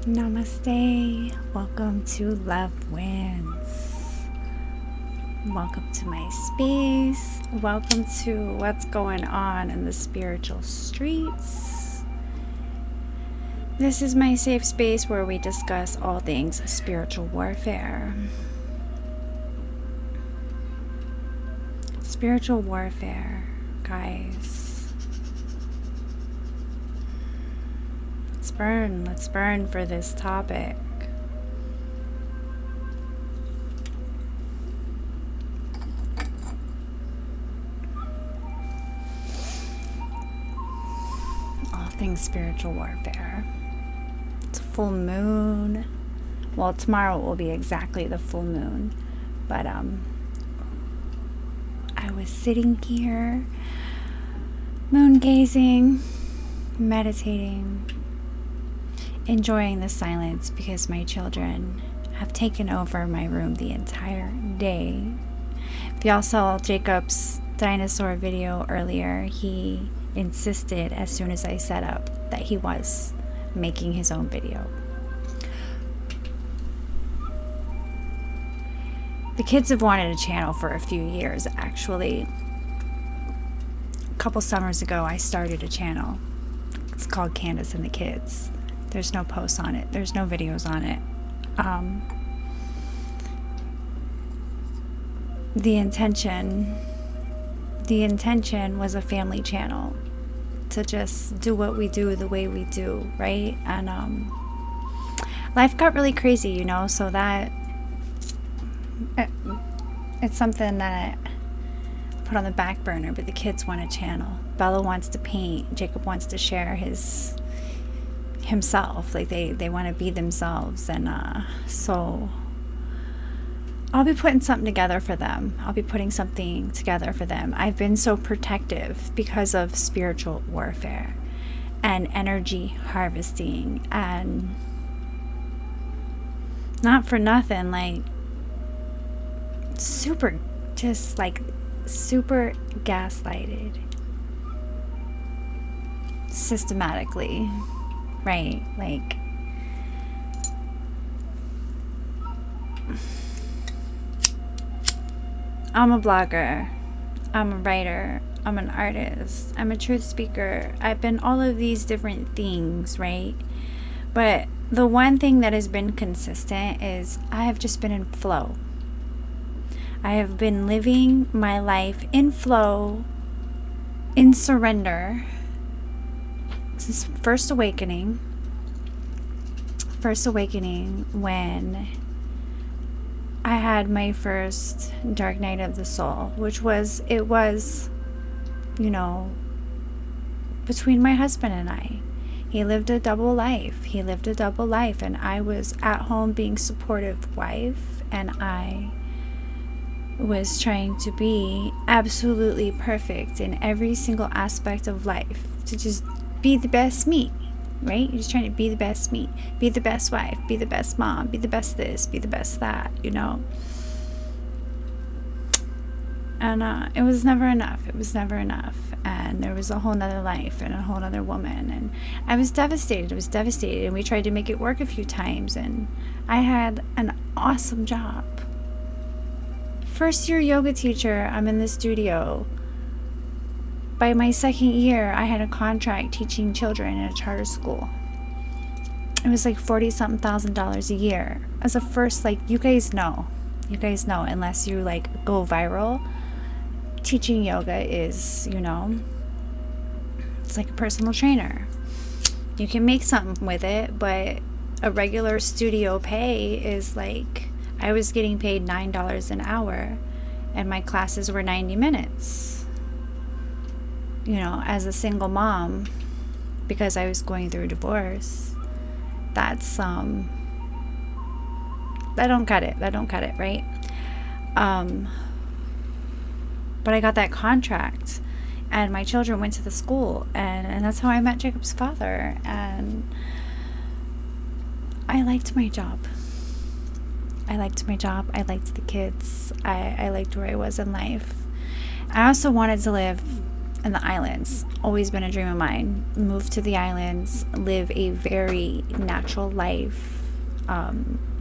Namaste. Welcome to Love Wins. Welcome to my space. Welcome to what's going on in the spiritual streets. This is my safe space where we discuss all things spiritual warfare. Spiritual warfare, guys. Let's burn for this topic. All things spiritual warfare. It's a full moon. Well, tomorrow will be exactly the full moon. But I was sitting here, moon gazing, meditating, enjoying the silence because my children have taken over my room the entire day. If y'all saw Jacob's dinosaur video earlier, he insisted as soon as I set up that he was making his own video. The kids have wanted a channel for a few years, actually. A couple summers ago, I started a channel. It's called Candace and the Kids. There's no posts on it. There's no videos on it. The intention was a family channel to just do what we do the way we do, right? And life got really crazy, you know, so that it's something that I put on the back burner, but the kids want a channel. Bella wants to paint. Jacob wants to share himself, like they want to be themselves, and so I'll be putting something together for them. I've been so protective because of spiritual warfare and energy harvesting, and not for nothing, like super gaslighted systematically. Right, like I'm a blogger, I'm a writer, I'm an artist, I'm a truth speaker. I've been all of these different things, right? But the one thing that has been consistent is I have just been in flow. I have been living my life in flow, in surrender. Since first awakening when I had my first dark night of the soul, which was, you know, between my husband and I. He lived a double life, and I was at home being supportive wife, and I was trying to be absolutely perfect in every single aspect of life, to just be the best me, right? You're just trying to be the best me, be the best wife, be the best mom, be the best this, be the best that, you know? And it was never enough. And there was a whole nother life and a whole nother woman. And I was devastated. And we tried to make it work a few times. And I had an awesome job. First year yoga teacher, I'm in the studio. By my second year, I had a contract teaching children in a charter school. It was like $40,000 a year. As a first, like, you guys know, unless you like go viral, teaching yoga is, you know, it's like a personal trainer. You can make something with it, but a regular studio pay is like, I was getting paid $9 an hour, and my classes were 90 minutes. You know, as a single mom, because I was going through a divorce, that's I don't cut it, right? But I got that contract, and my children went to the school, and that's how I met Jacob's father, and I liked my job. I liked the kids. I liked where I was in life. I also wanted to live and the islands. Always been a dream of mine. Move to the islands, live a very natural life,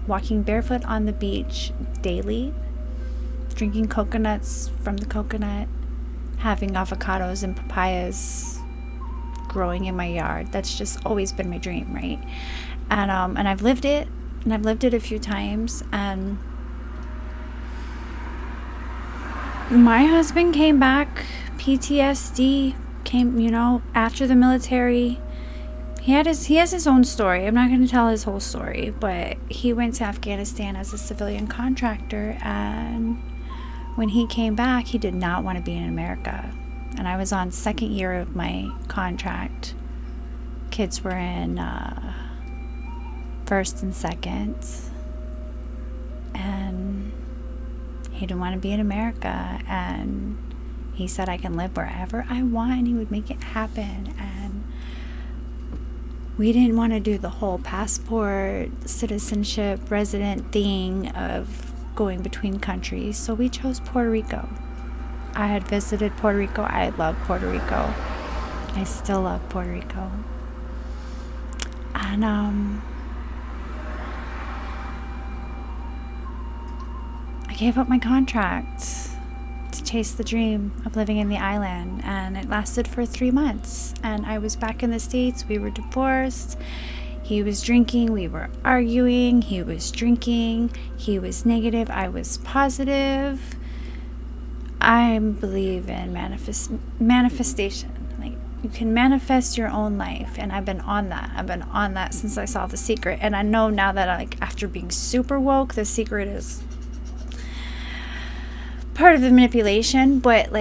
walking barefoot on the beach daily, drinking coconuts from the coconut, having avocados and papayas growing in my yard. That's just always been my dream, right? And I've lived it, and I've lived it a few times. And my husband came back, PTSD, came, after the military. He has his own story. I'm not going to tell his whole story, but he went to Afghanistan as a civilian contractor, and when he came back, he did not want to be in America. And I was on second year of my contract. Kids were in first and second, and he didn't want to be in America, and he said I can live wherever I want, and he would make it happen. And we didn't want to do the whole passport, citizenship, resident thing of going between countries, so we chose Puerto Rico. I had visited Puerto Rico. I love Puerto Rico. I still love Puerto Rico. And I gave up my contract to chase the dream of living in the island, and it lasted for 3 months. And I was back in the States. We were divorced. He was drinking. We were arguing. He was drinking. He was negative. I was positive. I believe in manifestation. Like, you can manifest your own life, and I've been on that. I've been on that since I saw The Secret, and I know now that after being super woke, The Secret is part of the manipulation, but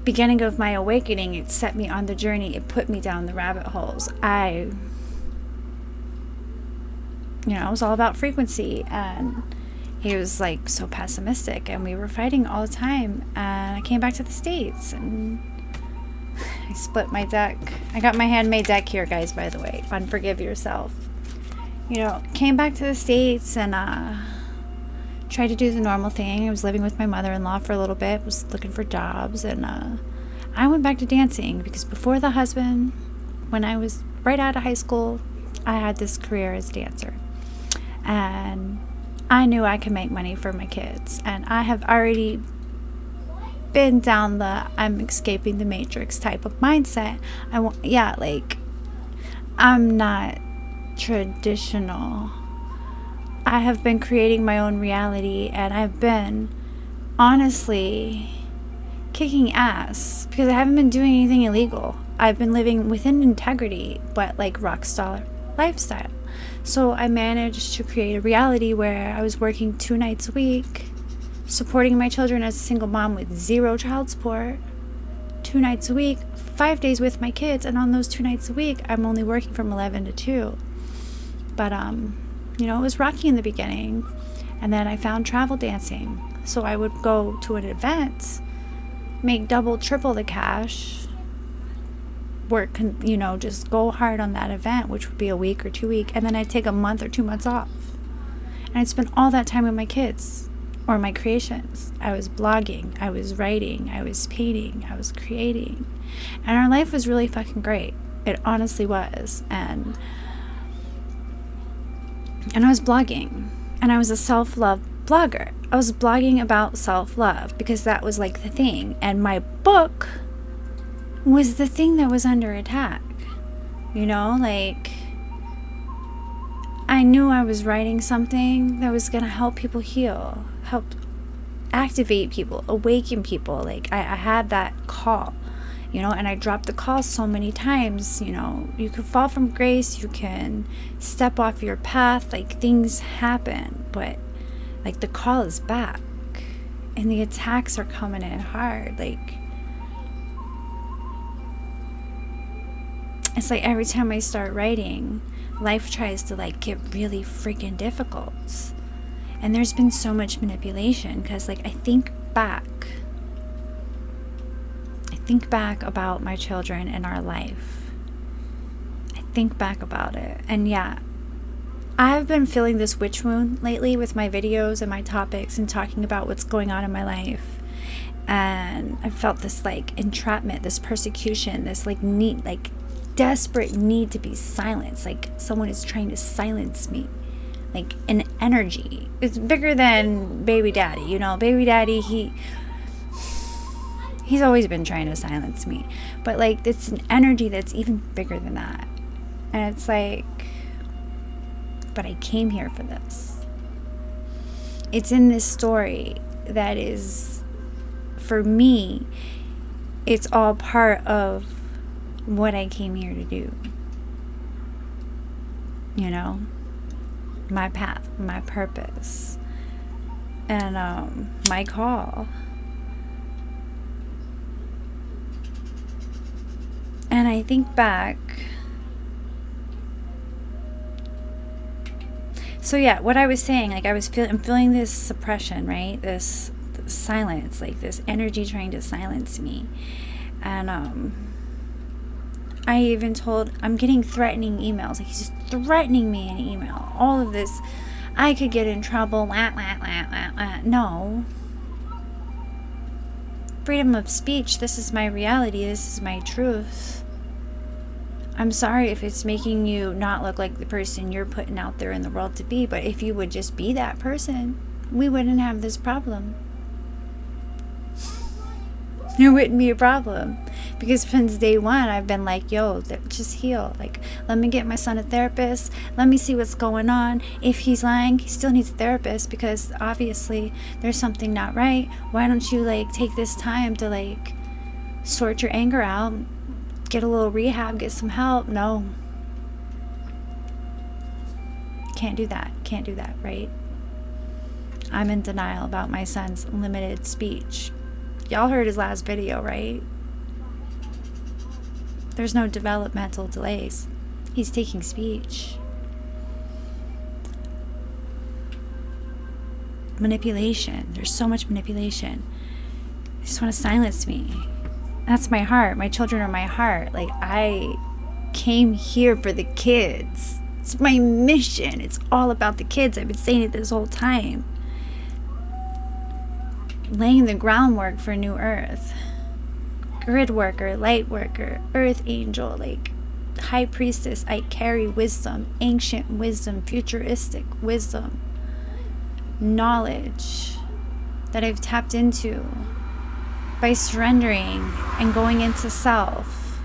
beginning of my awakening, it set me on the journey. It put me down the rabbit holes. It was all about frequency, and he was so pessimistic, and we were fighting all the time. And I came back to the States, and I split my deck. I got my handmade deck here, guys, by the way, on Forgive Yourself. Came back to the States, and tried to do the normal thing. I was living with my mother-in-law for a little bit, was looking for jobs, and I went back to dancing, because before the husband, when I was right out of high school, I had this career as a dancer, and I knew I could make money for my kids. And I have already been down the I'm escaping the matrix type of mindset. I'm not traditional. I have been creating my own reality, and I've been honestly kicking ass, because I haven't been doing anything illegal. I've been living within integrity, but rock star lifestyle. So I managed to create a reality where I was working 2 nights a week, supporting my children as a single mom with 0 child support, 2 nights a week, 5 days with my kids, and on those 2 nights a week, I'm only working from 11 to 2. But it was rocky in the beginning, and then I found travel dancing. So I would go to an event, make double, triple the cash, work, just go hard on that event, which would be a week or 2 weeks, and then I'd take a month or 2 months off. And I'd spend all that time with my kids or my creations. I was blogging, I was writing, I was painting, I was creating. And our life was really fucking great. It honestly was. And I was blogging, and I was a self-love blogger. I was blogging about self-love because that was the thing. And my book was the thing that was under attack. I knew I was writing something that was going to help people heal, help activate people, awaken people. I had that call, and I dropped the call so many times. You can fall from grace, you can step off your path, things happen, but the call is back, and the attacks are coming in hard. It's every time I start writing, life tries to get really freaking difficult. And there's been so much manipulation, because I think back about my children and our life. I think back about it, and I've been feeling this witch wound lately with my videos and my topics and talking about what's going on in my life. And I felt this like entrapment, this persecution, this like need, like desperate need to be silenced. Like someone is trying to silence me, like an energy. It's bigger than baby daddy, you know. Baby daddy, he's always been trying to silence me, but like it's an energy that's even bigger than that. And it's like, but I came here for this. It's in this story that is, for me, it's all part of what I came here to do. You know, my path, my purpose, and my call. And I think back. So yeah, what I was saying, like I'm feeling this suppression, right? This silence, like this energy trying to silence me. And I even I'm getting threatening emails. Like he's just threatening me in email. All of this, I could get in trouble. No. Freedom of speech. This is my reality. This is my truth. I'm sorry if it's making you not look like the person you're putting out there in the world to be, but if you would just be that person, we wouldn't have this problem. It wouldn't be a problem. Because since day one, I've been like, yo, just heal. Like, let me get my son a therapist. Let me see what's going on. If he's lying, he still needs a therapist because obviously there's something not right. Why don't you, like, take this time to, like, sort your anger out, get a little rehab, get some help? No. Can't do that, right? I'm in denial about my son's limited speech. Y'all heard his last video, right? There's no developmental delays. He's taking speech. Manipulation. There's so much manipulation. They just want to silence me. That's my heart. My children are my heart. Like, I came here for the kids. It's my mission. It's all about the kids. I've been saying it this whole time. Laying the groundwork for New Earth. Grid worker, light worker, earth angel, like high priestess. I carry wisdom, ancient wisdom, futuristic wisdom, knowledge that I've tapped into by surrendering and going into self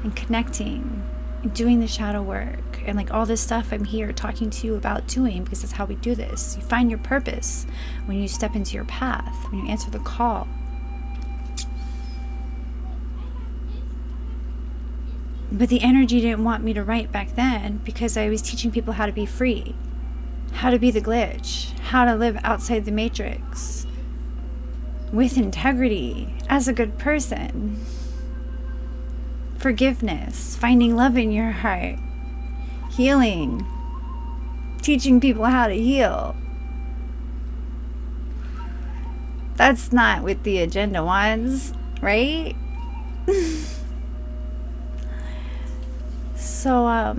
and connecting and doing the shadow work and like all this stuff I'm here talking to you about doing, because that's how we do this. You find your purpose when you step into your path, when you answer the call. But the energy didn't want me to write back then because I was teaching people how to be free, how to be the glitch, how to live outside the matrix with integrity as a good person. Forgiveness, finding love in your heart, healing, teaching people how to heal. That's not what the agenda wants, right? So,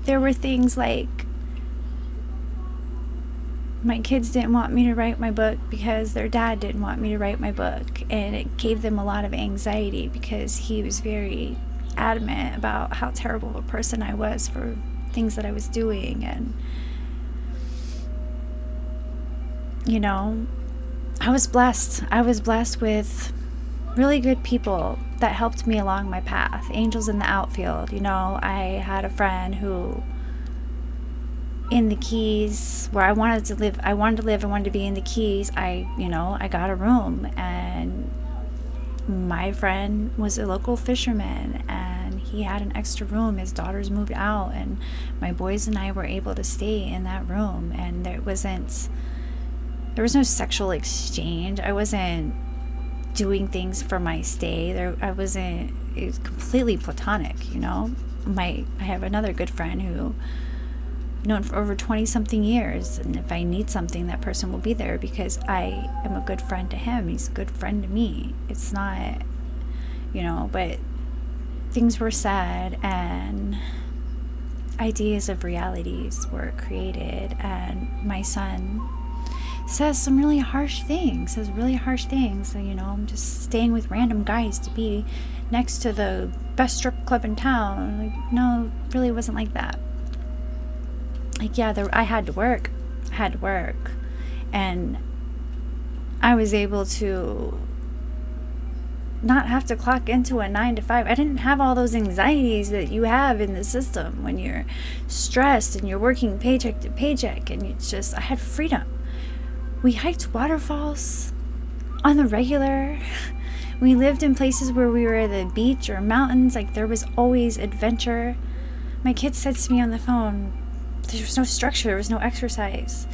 there were things like my kids didn't want me to write my book because their dad didn't want me to write my book, and it gave them a lot of anxiety because he was very adamant about how terrible of a person I was for things that I was doing. And you know, I was blessed with really good people that helped me along my path. Angels in the outfield. You know, I had a friend who, in the Keys, where I wanted to live, I wanted to be in the Keys. I got a room, and my friend was a local fisherman, and he had an extra room. His daughters moved out, and my boys and I were able to stay in that room, and there was no sexual exchange. I wasn't doing things for my stay. It was completely platonic, you know. I have another good friend who I've known for over 20 something years, and if I need something, that person will be there because I am a good friend to him. He's a good friend to me. It's not, but things were said and ideas of realities were created, and my son says some really harsh things, says really harsh things. So, I'm just staying with random guys to be next to the best strip club in town. Like, no, it really wasn't like that. Like, yeah, I had to work. And I was able to not have to clock into a 9 to 5. I didn't have all those anxieties that you have in the system when you're stressed and you're working paycheck to paycheck, and it's just, I had freedom. We hiked waterfalls on the regular. We lived in places where we were at the beach or mountains. Like, there was always adventure. My kid said to me on the phone, there was no structure, there was no exercise.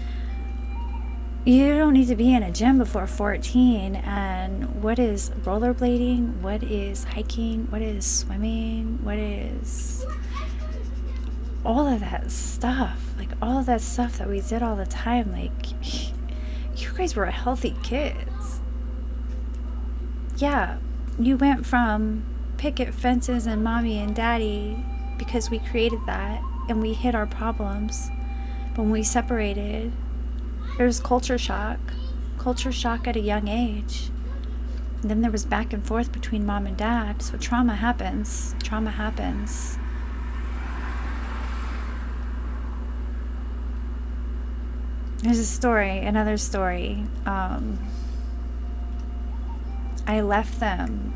You don't need to be in a gym before 14. And what is rollerblading? What is hiking? What is swimming? What is all of that stuff? Like, all of that stuff that we did all the time. Like, you guys were healthy kids. Yeah, you went from picket fences and mommy and daddy because we created that and we hid our problems. But when we separated, there was culture shock at a young age. And then there was back and forth between mom and dad. So trauma happens. There's another story. I left them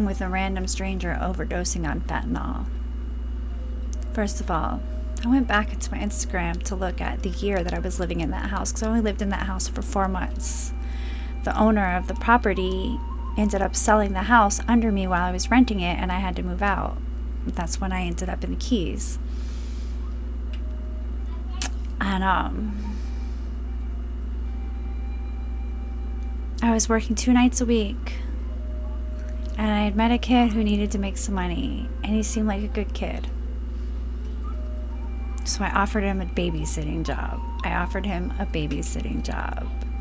with a random stranger overdosing on fentanyl. First of all, I went back into my Instagram to look at the year that I was living in that house, because I only lived in that house for 4 months. The owner of the property ended up selling the house under me while I was renting it, and I had to move out. That's when I ended up in the Keys. And I was working 2 nights a week, and I had met a kid who needed to make some money, and he seemed like a good kid. So I offered him a babysitting job.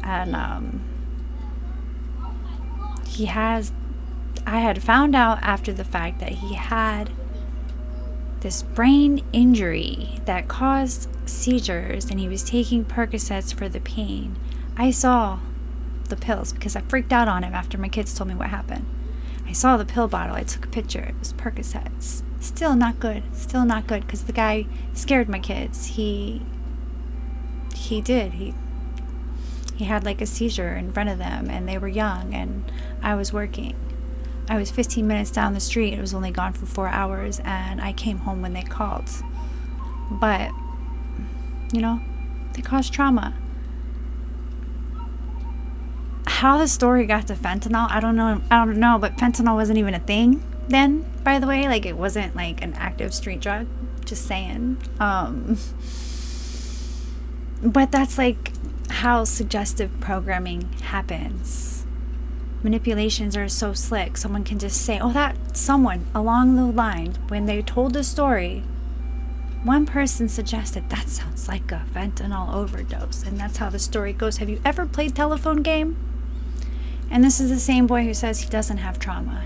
And I had found out after the fact that he had this brain injury that caused seizures, and he was taking Percocets for the pain. I saw the pills because I freaked out on him after my kids told me what happened. I saw the pill bottle. I took a picture. It was Percocets. Still not good because the guy scared my kids. He had like a seizure in front of them, and they were young, and I was working. I was 15 minutes down the street. It was only gone for 4 hours, and I came home when they called. But they caused trauma. How the story got to fentanyl, I don't know, but fentanyl wasn't even a thing then, by the way. Like, it wasn't like an active street drug, just saying. But that's like how suggestive programming happens. Manipulations are so slick. Someone can just say, someone along the line, when they told the story, one person suggested, that sounds like a fentanyl overdose, and that's how the story goes. Have you ever played telephone game? And this is the same boy who says he doesn't have trauma.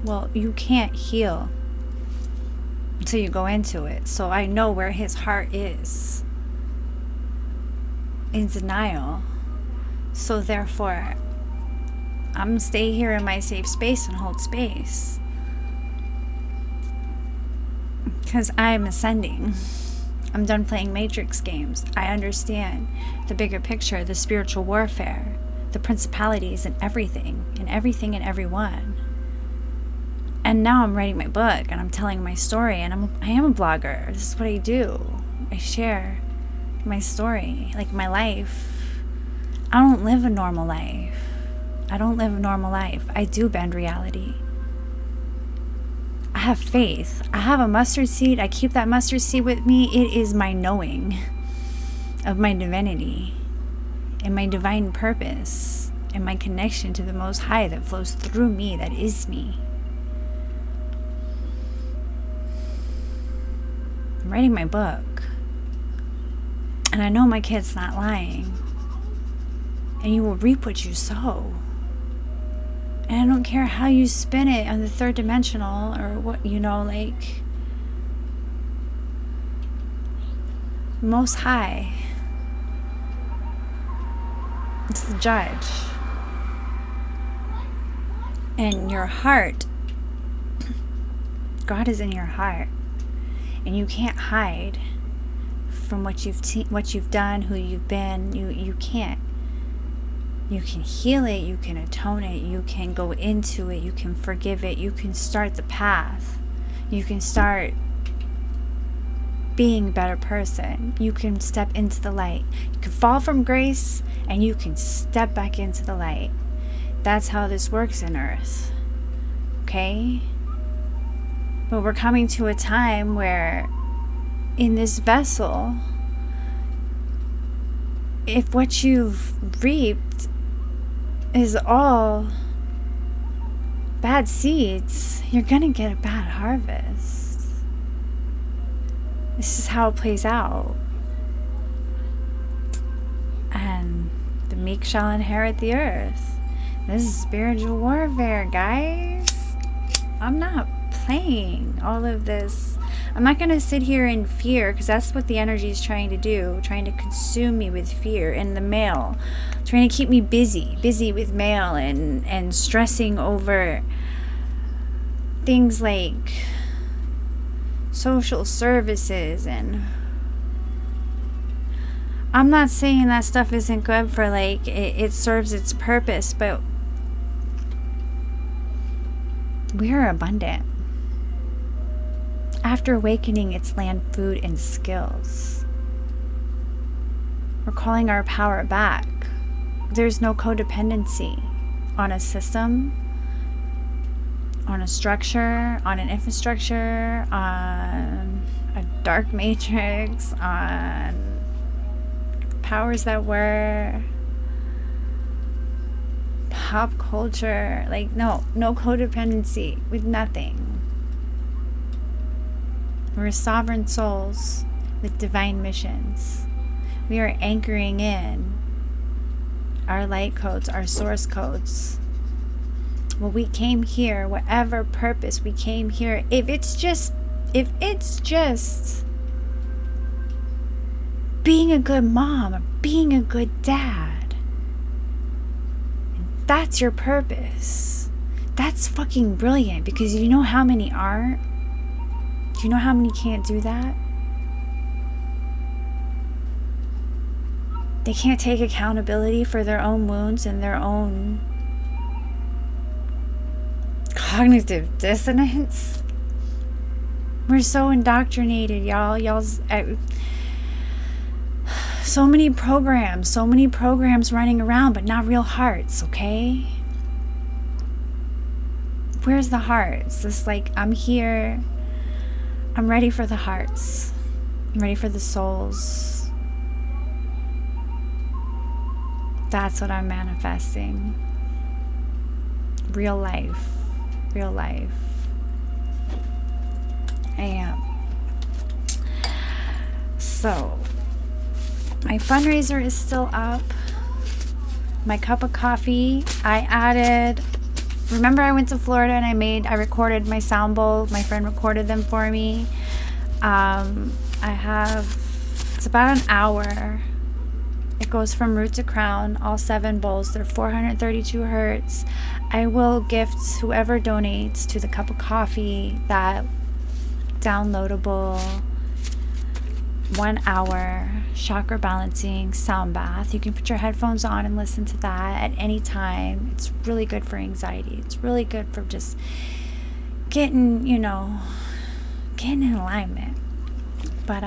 Well, you can't heal until you go into it. So I know where his heart is, in denial. So therefore, I'm going to stay here in my safe space and hold space. Because I'm ascending. I'm done playing Matrix games. I understand the bigger picture, the spiritual warfare, the principalities and everything and everyone. And now I'm writing my book and I'm telling my story, and I am a blogger. This is what I do. I share my story, like my life. I don't live a normal life. I do bend reality. I have faith. I have a mustard seed. I keep that mustard seed with me. It is my knowing of my divinity and my divine purpose and my connection to the Most High that flows through me, that is me. I'm writing my book, and I know my kid's not lying, and you will reap what you sow. And I don't care how you spin it on the third dimensional or what, Most High It's the judge. And your heart, God is in your heart. And you can't hide from what you've done, who you've been. You can't. You can heal it, you can atone it, you can go into it, you can forgive it, you can start the path. You can start being a better person. You can step into the light. You can fall from grace and you can step back into the light. That's how this works in earth. Okay? But we're coming to a time where in this vessel, if what you've reaped is all bad seeds, you're gonna get a bad harvest. This is how it plays out. And the meek shall inherit the earth. This is spiritual warfare, guys. I'm not playing all of this. I'm not going to sit here in fear, because that's what the energy is trying to do, trying to consume me with fear and the mail, trying to keep me busy with mail and stressing over things like social services. And I'm not saying that stuff isn't good for, like, it serves its purpose, but we are abundant. After awakening, it's land, food, and skills. We're calling our power back. There's no codependency on a system, on a structure, on an infrastructure, on a dark matrix, on powers that were, pop culture. Like, no codependency with nothing. We're sovereign souls with divine missions. We are anchoring in our light codes, our source codes. Well, we came here, whatever purpose we came here, if it's just being a good mom or being a good dad, and that's your purpose, that's fucking brilliant, because you know how many aren't? Do you know how many can't do that? They can't take accountability for their own wounds and their own cognitive dissonance. We're so indoctrinated, y'all. So many programs running around, but not real hearts, okay? Where's the hearts? It's like, I'm here. I'm ready for the hearts. I'm ready for the souls. That's what I'm manifesting. Real life. Real life. I am. So, my fundraiser is still up. My cup of coffee, I added. Remember, I went to Florida and I recorded my sound bowls. My friend recorded them for me. It's about an hour. It goes from root to crown, all 7 bowls. They're 432 hertz. I will gift whoever donates to the cup of coffee that downloadable 1 hour chakra balancing sound bath. You can put your headphones on and listen to that at any time. It's really good for anxiety. It's really good for just getting in alignment. But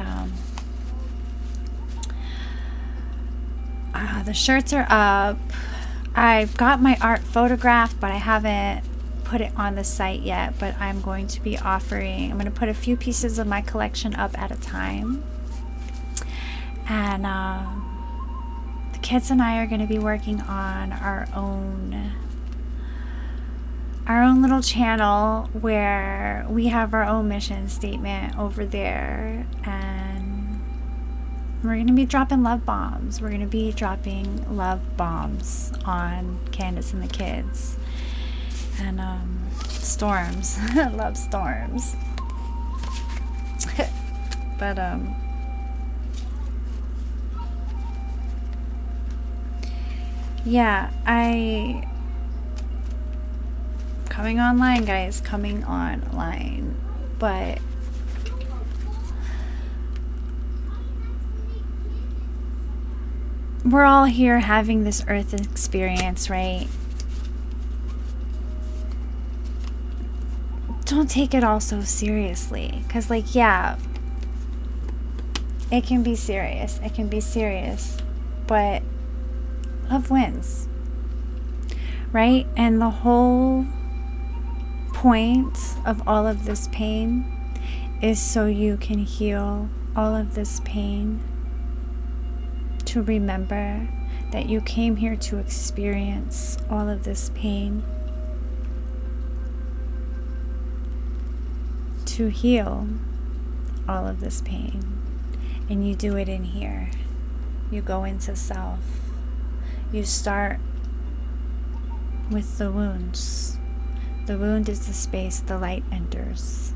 the shirts are up. I've got my art photographed, but I haven't put it on the site yet. But I'm going to put a few pieces of my collection up at a time. And the kids and I are going to be working on our own little channel where we have our own mission statement over there, and we're going to be dropping love bombs. We're going to be dropping love bombs on Candace and the kids. And storms. Love storms. But yeah, coming online, guys, coming online. But we're all here having this earth experience, right? Don't take it all so seriously, because, like, yeah, it can be serious. It can be serious, but love wins, right? And the whole point of all of this pain is so you can heal all of this pain, to remember that you came here to experience all of this pain, to heal all of this pain. And you do it in here. You go into self. You start with the wounds. The wound is the space the light enters.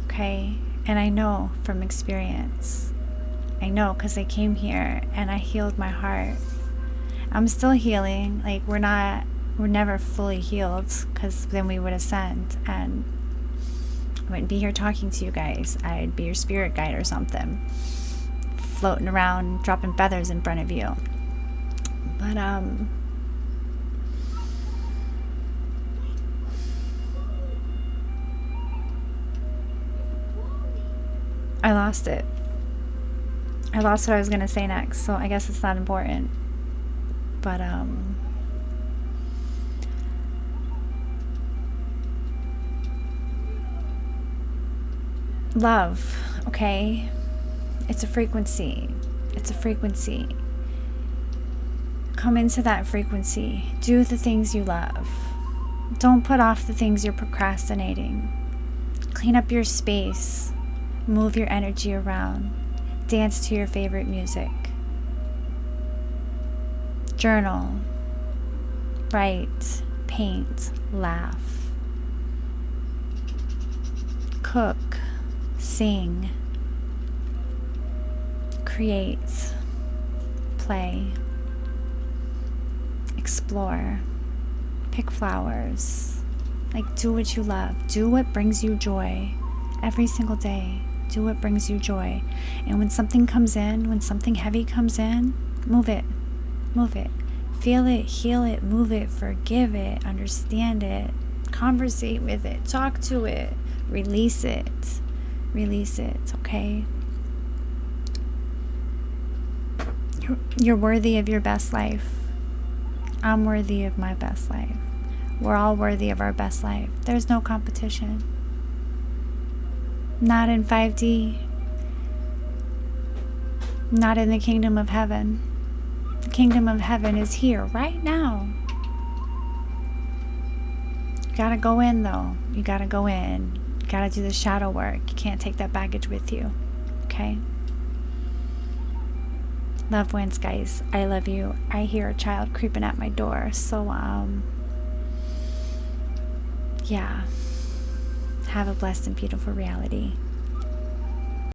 Okay? And I know from experience. I know, because I came here and I healed my heart. I'm still healing. Like, we're never fully healed, because then we would ascend and I wouldn't be here talking to you guys. I'd be your spirit guide or something, floating around, dropping feathers in front of you. But I lost it. I lost what I was going to say next, so I guess it's not important. But love, okay? It's a frequency. It's a frequency. Come into that frequency. Do the things you love. Don't put off the things you're procrastinating. Clean up your space. Move your energy around. Dance to your favorite music. Journal. Write. Paint. Laugh. Cook. Sing. Create. Play. Explore. Pick flowers. Like, do what you love. Do what brings you joy every single day. Do what brings you joy. And when something comes in, when something heavy comes in, move it. Move it. Feel it, heal it, move it, forgive it, understand it, conversate with it, talk to it, release it. Release it, okay? You're worthy of your best life. I'm worthy of my best life. We're all worthy of our best life. There's no competition. Not in 5D. Not in the kingdom of heaven. The kingdom of heaven is here right now. You gotta go in, though. You gotta go in. You gotta do the shadow work. You can't take that baggage with you. Okay? Love wins, guys. I love you. I hear a child creeping at my door. So, yeah. Have a blessed and beautiful reality.